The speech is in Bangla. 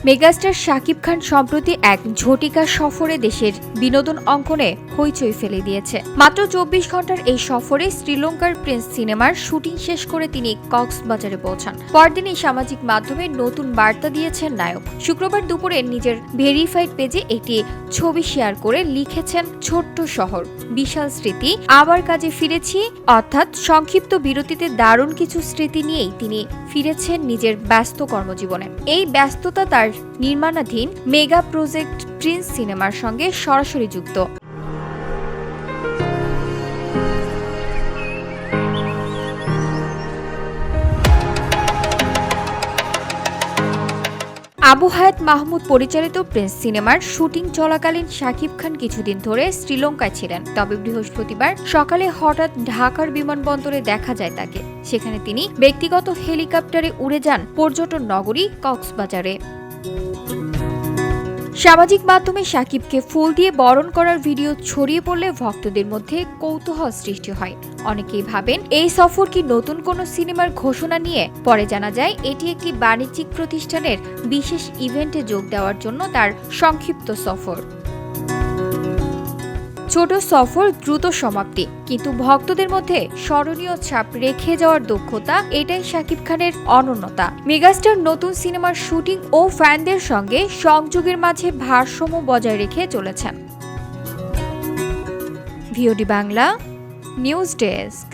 মেগাস্টার শাকিব খান সম্প্রতি এক ঝটিকা সফরে দেশের বিনোদন অঙ্গনে হইচই ফেলে দিয়েছে। মাত্র 24 ঘন্টার এই সফরে শ্রীলঙ্কার প্রিন্স সিনেমার শুটিং শেষ করে তিনি কক্সবাজারে পৌঁছান। পরদিনই সামাজিক মাধ্যমে নতুন বার্তা দিয়েছেন নায়ক। শুক্রবার দুপুরে নিজের ভেরিফাইড পেজে একটি ছবি শেয়ার করে লিখেছেন, ছোট্ট শহর, বিশাল স্মৃতি, আবার কাজে ফিরেছি। অর্থাৎ সংক্ষিপ্ত বিরতিতে দারুণ কিছু স্মৃতি নিয়েই তিনি ফিরেছেন নিজের ব্যস্ত কর্মজীবনে। এই ব্যস্ততা তার নির্মাণাধীন মেগা প্রজেক্ট প্রিন্স সিনেমার সঙ্গে সরাসরি যুক্ত। আবু হায়াত মাহমুদ পরিচালিত প্রিন্স সিনেমার শুটিং চলাকালীন শাকিব খান কিছুদিন ধরে শ্রীলঙ্কায় ছিলেন। তবে বৃহস্পতিবার সকালে হঠাৎ ঢাকার বিমানবন্দরে দেখা যায় তাকে। সেখানে তিনি ব্যক্তিগত হেলিকপ্টারে উড়ে যান পর্যটন নগরী কক্সবাজারে। সামাজিক মাধ্যমে শাকিবকে ফুল দিয়ে বরণ করার ভিডিও ছড়িয়ে পড়লে ভক্তদের মধ্যে কৌতূহল সৃষ্টি হয়। অনেকেই ভাবেন এই সফর কি নতুন কোনো সিনেমার ঘোষণা নিয়ে। পরে জানা যায় এটি একটি বাণিজ্যিক প্রতিষ্ঠানের বিশেষ ইভেন্টে যোগ দেওয়ার জন্য তার সংক্ষিপ্ত সফর। ছোট সফর, দ্রুত সমাপ্তি, কিন্তু ভক্তদের মধ্যে স্মরণীয় ছাপ রেখে যাওয়ার দক্ষতা, এটাই শাকিব খানের অনন্যতা। মেগাস্টার নতুন সিনেমার শুটিং ও ফ্যানদের সঙ্গে সংযোগের মাঝে ভারসাম্য বজায় রেখে চলেছেন। VOD Bangla news desk.